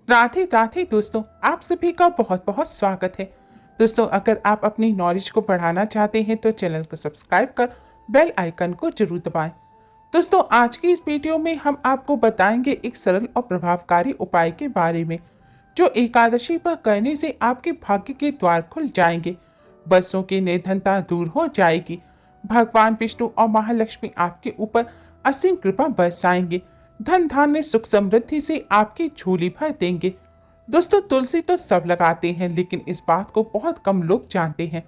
राधे राधे दोस्तों, आप सभी का बहुत बहुत स्वागत है। दोस्तों, अगर आप अपनी नॉलेज को बढ़ाना चाहते हैं तो चैनल को सब्सक्राइब कर बेल आइकन को जरूर दबाएं। दोस्तों, आज की इस वीडियो में हम आपको बताएंगे एक सरल और प्रभावकारी उपाय के बारे में जो एकादशी पर करने से आपके भाग्य के द्वार खुल जाएंगे, बरसों की निर्धनता दूर हो जाएगी, भगवान विष्णु और महालक्ष्मी आपके ऊपर असीम कृपा बरसाएंगे, धन धान्य सुख समृद्धि से आपकी झोली भर देंगे। दोस्तों, तुलसी तो सब लगाते हैं, लेकिन इस बात को बहुत कम लोग जानते हैं।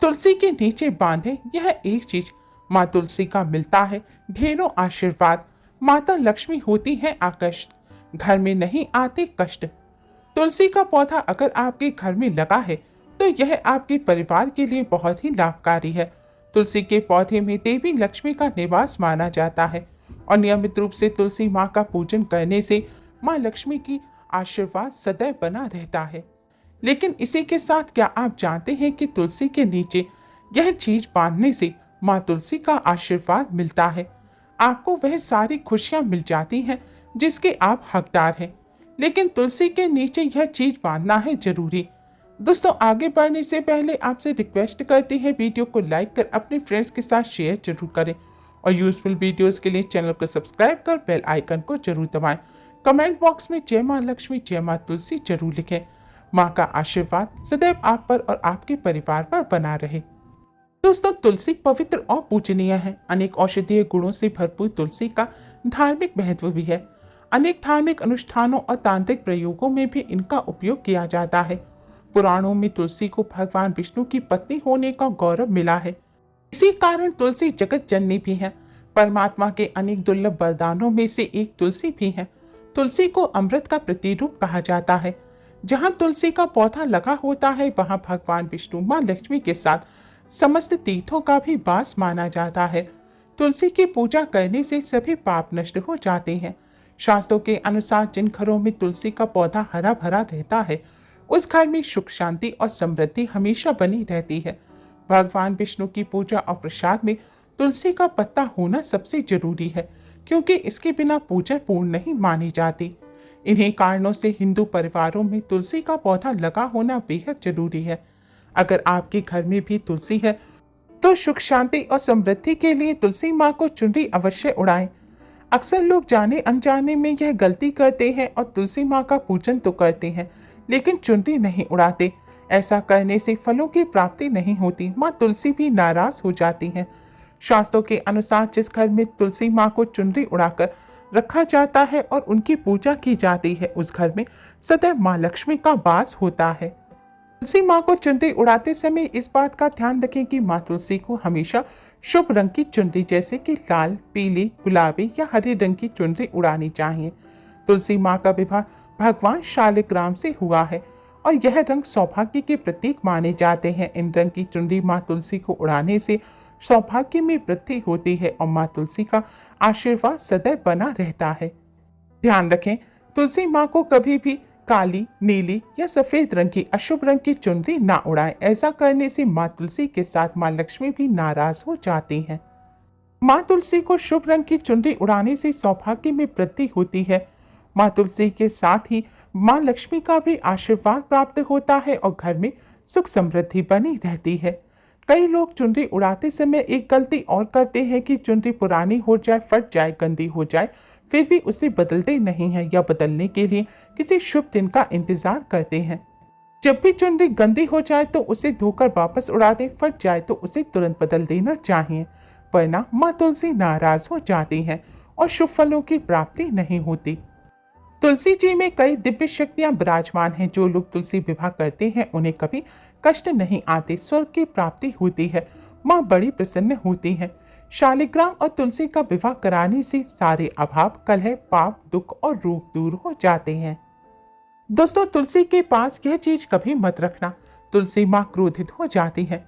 तुलसी के नीचे बांधे यह एक चीज माँ तुलसी का मिलता है ढेरों आशीर्वाद। माता लक्ष्मी होती है आकर्षित, घर में नहीं आते कष्ट। तुलसी का पौधा अगर आपके घर में लगा है तो यह आपके परिवार के लिए बहुत ही लाभकारी है। तुलसी के पौधे में देवी लक्ष्मी का निवास माना जाता है और नियमित रूप से तुलसी माँ का पूजन करने से माँ लक्ष्मी की आशीर्वाद सदैव बना रहता है। लेकिन इसी के साथ क्या आप जानते हैं कि तुलसी के नीचे यह चीज बांधने से माँ तुलसी का आशीर्वाद मिलता है। आपको वह सारी खुशियां मिल जाती हैं जिसके आप हकदार हैं। लेकिन तुलसी के नीचे यह चीज बांधना है जरूरी। दोस्तों, आगे बढ़ने से पहले आपसे रिक्वेस्ट करते हैं वीडियो को लाइक कर अपने फ्रेंड्स के साथ शेयर जरूर करें और यूजफुल वीडियोस के लिए चैनल को सब्सक्राइब कर बेल आइकन को जरूर दबाएं। कमेंट बॉक्स में जय मां लक्ष्मी जय मां तुलसी जरूर लिखें। मां का आशीर्वाद सदैव आप पर और आपके परिवार पर बना रहे। दोस्तों, तुलसी पवित्र और पूजनीय है। अनेक औषधीय गुणों से भरपूर तुलसी का धार्मिक महत्व भी है। अनेक धार्मिक अनुष्ठानों और तांत्रिक प्रयोगों में भी इनका उपयोग किया जाता है। पुराणों में तुलसी को भगवान विष्णु की पत्नी होने का गौरव मिला है। इसी कारण तुलसी जगत जननी भी है। परमात्मा के अनेक दुर्लभ वरदानों में से एक तुलसी भी है। तुलसी को अमृत का प्रतिरूप कहा जाता है। जहाँ तुलसी का पौधा लगा होता है वहाँ भगवान विष्णु माँ लक्ष्मी के साथ समस्त तीर्थों का भी वास माना जाता है। तुलसी की पूजा करने से सभी पाप नष्ट हो जाते हैं। शास्त्रों के अनुसार जिन घरों में तुलसी का पौधा हरा भरा रहता है उस घर में सुख शांति और समृद्धि हमेशा बनी रहती है। भगवान विष्णु की पूजा और प्रसाद में तुलसी का पत्ता होना सबसे जरूरी है, क्योंकि इसके बिना पूजा पूर्ण नहीं मानी जाती। इन्हीं कारणों से हिंदू परिवारों में तुलसी का पौधा लगा होना बेहद जरूरी है। अगर आपके घर में भी तुलसी है तो सुख शांति और समृद्धि के लिए तुलसी माँ को चुनरी अवश्य उड़ाएं। अक्सर लोग जाने अनजाने में यह गलती करते हैं और तुलसी माँ का पूजन तो करते हैं लेकिन चुनरी नहीं उड़ाते। ऐसा करने से फलों की प्राप्ति नहीं होती, माँ तुलसी भी नाराज हो जाती हैं। शास्त्रों के अनुसार जिस घर में तुलसी माँ को चुनरी उड़ाकर रखा जाता है और उनकी पूजा की जाती है उस घर में सदैव माँ लक्ष्मी का वास होता है। तुलसी माँ को चुनरी उड़ाते समय इस बात का ध्यान रखें कि माँ तुलसी को हमेशा शुभ रंग की चुनरी जैसे कि लाल, पीली, गुलाबी या हरे रंग की चुनरी उड़ानी चाहिए। तुलसी माँ का विवाह भगवान शालिग्राम से हुआ है और यह रंग सौभाग्य के प्रतीक माने जाते हैं। इन रंग की चुनरी माँ तुलसी को उड़ाने से सौभाग्य में वृद्धि होती है और माँ तुलसी का आशीर्वाद सदैव बना रहता है। ध्यान रखें, तुलसी माँ को कभी भी काली, नीली या सफेद रंग की अशुभ रंग की चुनरी ना उड़ाएं। ऐसा करने से माँ तुलसी के साथ माँ लक्ष्मी भी नाराज हो जाती हैं। माँ तुलसी को शुभ रंग की चुनरी उड़ाने से सौभाग्य में वृद्धि होती है। माँ तुलसी के साथ ही माँ लक्ष्मी का भी आशीर्वाद प्राप्त होता है और घर में सुख समृद्धि बनी रहती है। कई लोग चुनरी उड़ाते समय एक गलती और करते हैं कि चुनरी पुरानी हो जाए, फट जाए, गंदी हो जाए, फिर भी उसे बदलते नहीं हैं या बदलने के लिए किसी शुभ दिन का इंतजार करते हैं। जब भी चुनरी गंदी हो जाए तो उसे धोकर वापस उड़ा दें, फट जाए तो उसे तुरंत बदल देना चाहिए, वरना माँ तुलसी नाराज हो जाती हैं और शुभ फलों की प्राप्ति नहीं होती। तुलसी जी में कई दिव्य शक्तियां विराजमान हैं। जो लोग तुलसी विवाह करते हैं उन्हें कभी कष्ट नहीं आते, स्वर्ग की प्राप्ति होती है, माँ बड़ी प्रसन्न होती है। शालिग्राम और तुलसी का विवाह कराने से सारे अभाव, कलह, पाप, दुख और रोग दूर हो जाते हैं। दोस्तों, तुलसी के पास यह चीज कभी मत रखना, तुलसी माँ क्रोधित हो जाती है।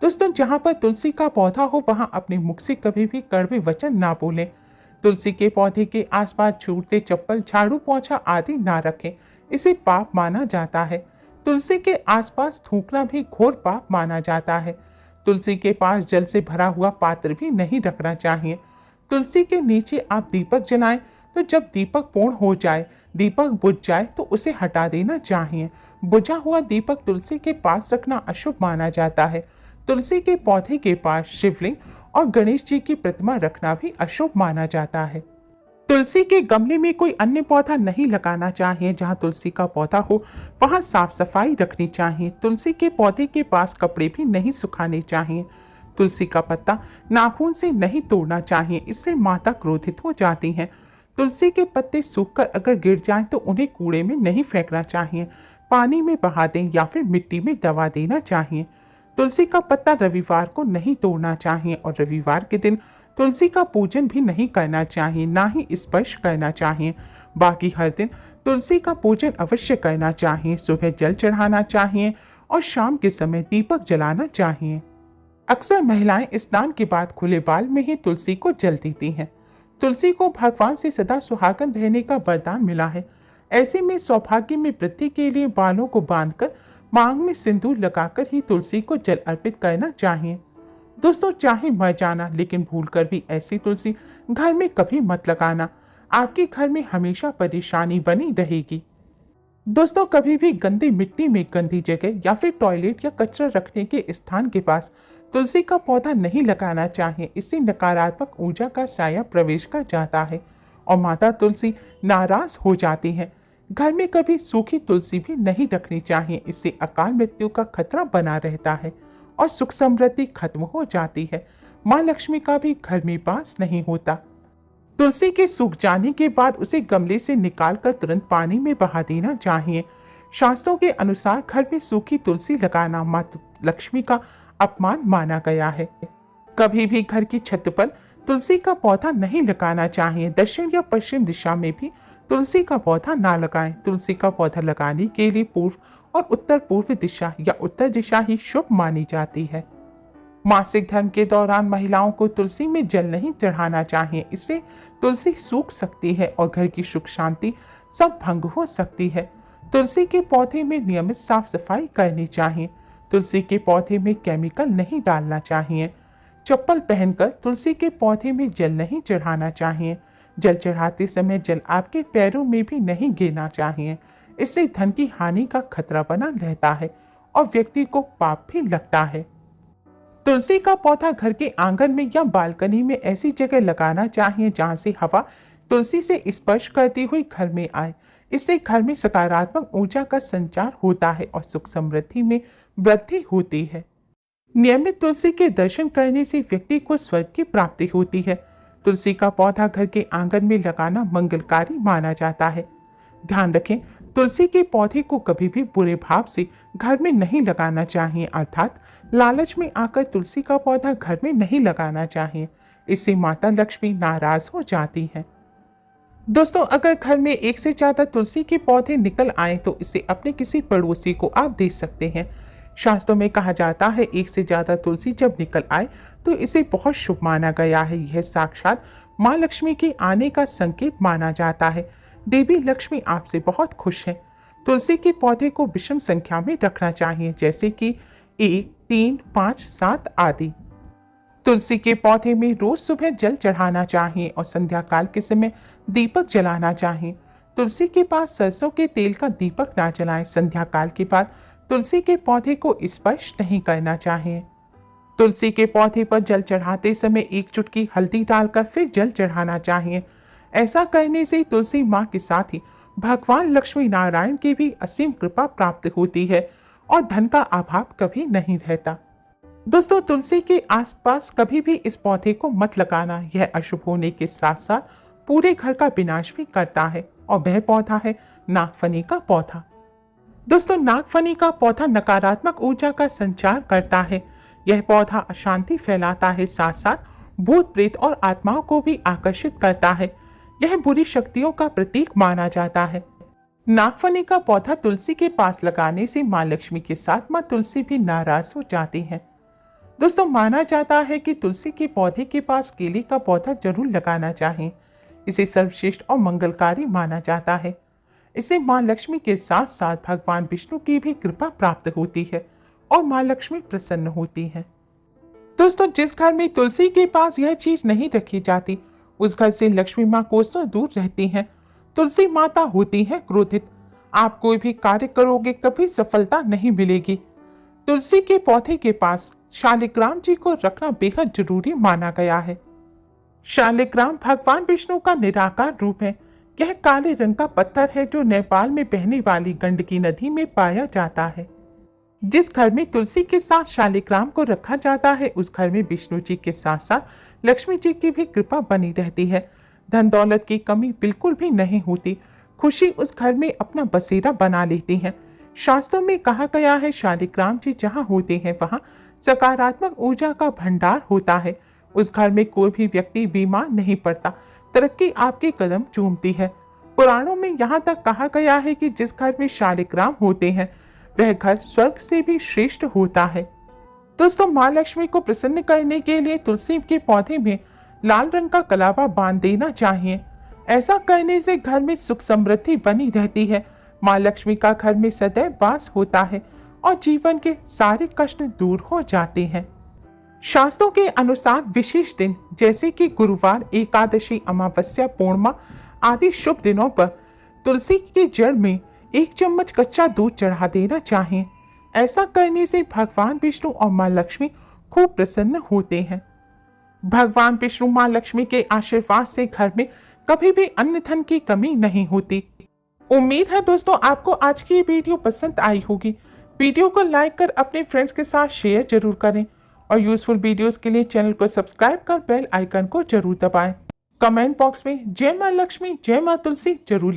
दोस्तों, जहाँ पर तुलसी का पौधा हो वहाँ अपने मुख से कभी भी कड़वे वचन ना बोलें। तुलसी के पौधे के आसपास जूते, चप्पल, झाड़ू, पोंछा आदि ना रखें, इसे पाप माना जाता है। तुलसी के आसपास थूकना भी घोर पाप माना जाता है। तुलसी के पास जल से भरा हुआ पात्र भी नहीं रखना चाहिए। तुलसी के नीचे आप दीपक जलाएं तो जब दीपक पूर्ण हो जाए, दीपक बुझ जाए तो उसे हटा देना चाहिए। बुझा हुआ दीपक तुलसी के पास रखना अशुभ माना जाता है। तुलसी के पौधे के पास शिवलिंग और गणेश जी की प्रतिमा रखना भी अशुभ माना जाता है। तुलसी के गमले में कोई अन्य पौधा नहीं लगाना चाहिए। जहां तुलसी का पौधा हो वहां साफ सफाई रखनी चाहिए। तुलसी के पौधे के पास कपड़े भी नहीं सुखाने चाहिए। तुलसी का पत्ता नाखून से नहीं तोड़ना चाहिए, इससे माता क्रोधित हो जाती हैं। तुलसी के पत्ते सूखकर अगर गिर जाएं तो उन्हें कूड़े में नहीं फेंकना चाहिए, पानी में बहा दें या फिर मिट्टी में दबा देना चाहिए। तुलसी का पत्ता रविवार को नहीं तोड़ना चाहिए और रविवार के दिन तुलसी का पूजन भी नहीं करना चाहिए, ना ही स्पर्श करना चाहिए। बाकी हर दिन तुलसी का पूजन अवश्य करना चाहिए। सुबह जल चढ़ाना चाहिए और शाम के समय दीपक जलाना चाहिए। अक्सर महिलाएं स्नान के बाद खुले बाल में ही तुलसी को जल देती हैं। तुलसी को भगवान से सदा सुहागन रहने का वरदान मिला है। ऐसे में सौभाग्य में वृद्धि के लिए बालों को बांधकर मांग में सिंदूर लगाकर ही तुलसी को जल अर्पित करना चाहिए। दोस्तों, चाहे मर जाना लेकिन भूलकर भी ऐसी तुलसी घर में कभी मत लगाना। आपके घर में हमेशा परेशानी बनी रहेगी। दोस्तों, कभी भी गंदी मिट्टी में गंदी जगह या फिर टॉयलेट या कचरा रखने के स्थान के पास तुलसी का पौधा नहीं लगाना चाहिए। इससे नकारात्मक ऊर्जा का साया प्रवेश कर जाता है और माता तुलसी नाराज हो जाती है। घर में कभी सूखी तुलसी भी नहीं रखनी चाहिए, इससे अकाल मृत्यु का खतरा बना रहता है और सुख समृद्धि खत्म हो जाती है। माँ लक्ष्मी का भी घर में वास नहीं होता। तुलसी के सूख जाने के बाद उसे गमले से निकालकर तुरंत पानी में बहा देना चाहिए। शास्त्रों के अनुसार घर में सूखी तुलसी लगाना माता लक्ष्मी का अपमान माना गया है। कभी भी घर की छत पर तुलसी का पौधा नहीं लगाना चाहिए। दक्षिण या पश्चिम दिशा में भी तुलसी का पौधा ना लगाएं। तुलसी का पौधा लगाने के लिए पूर्व और उत्तर पूर्व दिशा या उत्तर दिशा ही शुभ मानी जाती है। मासिक धर्म के दौरान महिलाओं को तुलसी में जल नहीं चढ़ाना चाहिए। इससे तुलसी सूख सकती है और घर की सुख शांति सब भंग हो सकती है। तुलसी के पौधे में नियमित साफ सफाई करनी चाहिए। तुलसी के पौधे में केमिकल नहीं डालना चाहिए। चप्पल पहनकर तुलसी के पौधे में जल नहीं चढ़ाना चाहिए। जल चढ़ाते समय जल आपके पैरों में भी नहीं गिरना चाहिए। इससे धन की हानि का खतरा बना रहता है और व्यक्ति को पाप भी लगता है। तुलसी का पौधा घर के आंगन में या बालकनी में ऐसी जगह लगाना चाहिए जहां से हवा तुलसी से स्पर्श करती हुई घर में आए। इससे घर में सकारात्मक ऊर्जा का संचार होता है और सुख समृद्धि में वृद्धि होती है। नियमित तुलसी के दर्शन करने से व्यक्ति को स्वर्ग की प्राप्ति होती है। तुलसी का पौधा घर के आंगन में लगाना मंगलकारी माना जाता है। ध्यान रखें, तुलसी के पौधे को कभी भी बुरे भाव से घर में नहीं लगाना चाहिए, अर्थात लालच में आकर तुलसी का पौधा घर में नहीं लगाना चाहिए। इससे माता लक्ष्मी नाराज हो जाती है। दोस्तों, अगर घर में एक से ज्यादा तुलसी के पौधे निकल आए तो इसे अपने किसी पड़ोसी को आप दे सकते हैं। शास्त्रों में कहा जाता है एक से ज्यादा तुलसी जब निकल आए तो इसे बहुत शुभ माना गया है। यह साक्षात माँ लक्ष्मी के आने का संकेत माना जाता है। देवी लक्ष्मी आपसे बहुत खुश है। तुलसी के पौधे को विषम संख्या में रखना चाहिए, जैसे कि 1, 3, 5, 7 आदि। तुलसी के पौधे में रोज सुबह जल चढ़ाना चाहिए और संध्या काल के समय दीपक जलाना चाहिए। तुलसी के पास सरसों के तेल का दीपक ना जलाएं। संध्या काल के बाद तुलसी के पौधे को स्पर्श नहीं करना चाहिए। तुलसी के पौधे पर जल चढ़ाते समय 1 चुटकी हल्दी डालकर फिर जल चढ़ाना चाहिए। ऐसा करने से तुलसी माँ के साथ ही भगवान लक्ष्मी नारायण की भी असीम कृपा प्राप्त होती है और धन का अभाव कभी नहीं रहता। दोस्तों, तुलसी के आसपास कभी भी इस पौधे को मत लगाना। यह अशुभ होने के साथ साथ पूरे घर का विनाश भी करता है और वह पौधा है नागफनी का पौधा। दोस्तों, नागफनी का पौधा नकारात्मक ऊर्जा का संचार करता है। यह पौधा अशांति फैलाता है, साथ साथ भूत प्रेत और आत्माओं को भी आकर्षित करता है। यह बुरी शक्तियों का प्रतीक माना जाता है। नागफनी का पौधा तुलसी के पास लगाने से माँ लक्ष्मी के साथ माँ तुलसी भी नाराज हो जाती है। दोस्तों, माना जाता है कि तुलसी के पौधे के पास केले का पौधा जरूर लगाना चाहिए। इसे सर्वश्रेष्ठ और मंगलकारी माना जाता है। इससे माँ लक्ष्मी के साथ साथ भगवान विष्णु की भी कृपा प्राप्त होती है और माँ लक्ष्मी प्रसन्न होती है। दोस्तों, जिस घर में तुलसी के पास यह चीज नहीं रखी जाती उस घर से लक्ष्मी माँ कोसों दूर रहती हैं। तुलसी माता होती है क्रोधित। आप कोई भी कार्य करोगे कभी सफलता नहीं मिलेगी। तुलसी के पौधे के पास शालिग्राम जी को रखना बेहद जरूरी माना गया है। शालिग्राम भगवान विष्णु का निराकार रूप है। यह काले रंग का पत्थर है जो नेपाल में बहने वाली गंडकी नदी में पाया जाता है। जिस घर में तुलसी के साथ शालिग्राम को रखा जाता है उस घर में विष्णु जी के साथ साथ लक्ष्मी जी की भी कृपा बनी रहती है। धन दौलत की कमी बिल्कुल भी नहीं होती। खुशी उस घर में अपना बसेरा बना लेती है। शास्त्रों में कहा गया है शालिग्राम जी जहाँ होते हैं वहाँ सकारात्मक ऊर्जा का भंडार होता है। उस घर में कोई भी व्यक्ति बीमार नहीं पड़ता। तरक्की आपके कदम चूमती है। पुराणों में यहाँ तक कहा गया है कि जिस घर में शालिग्राम होते हैं वह घर स्वर्ग से भी श्रेष्ठ होता है। दोस्तों, माँ लक्ष्मी को प्रसन्न करने के लिए तुलसी के पौधे में लाल रंग का कलावा बांध देना चाहिए। ऐसा करने से घर में सुख समृद्धि बनी रहती है। माँ लक्ष्मी का घर में सदैव वास होता है और जीवन के सारे कष्ट दूर हो जाते हैं। शास्त्रों के अनुसार विशेष दिन जैसे कि गुरुवार, एकादशी, अमावस्या, पूर्णिमा आदि शुभ दिनों पर तुलसी के जड़ में 1 चम्मच कच्चा दूध चढ़ा देना चाहिए। ऐसा करने से भगवान विष्णु और माँ लक्ष्मी खूब प्रसन्न होते हैं। भगवान विष्णु माँ लक्ष्मी के आशीर्वाद से घर में कभी भी अन्न धन की कमी नहीं होती। उम्मीद है दोस्तों आपको आज की ये वीडियो पसंद आई होगी। वीडियो को लाइक कर अपने फ्रेंड्स के साथ शेयर जरूर करें और यूजफुल वीडियोस के लिए चैनल को सब्सक्राइब कर बेल आइकन को जरूर दबाएं। कमेंट बॉक्स में जय माँ लक्ष्मी, जय माँ तुलसी जरूर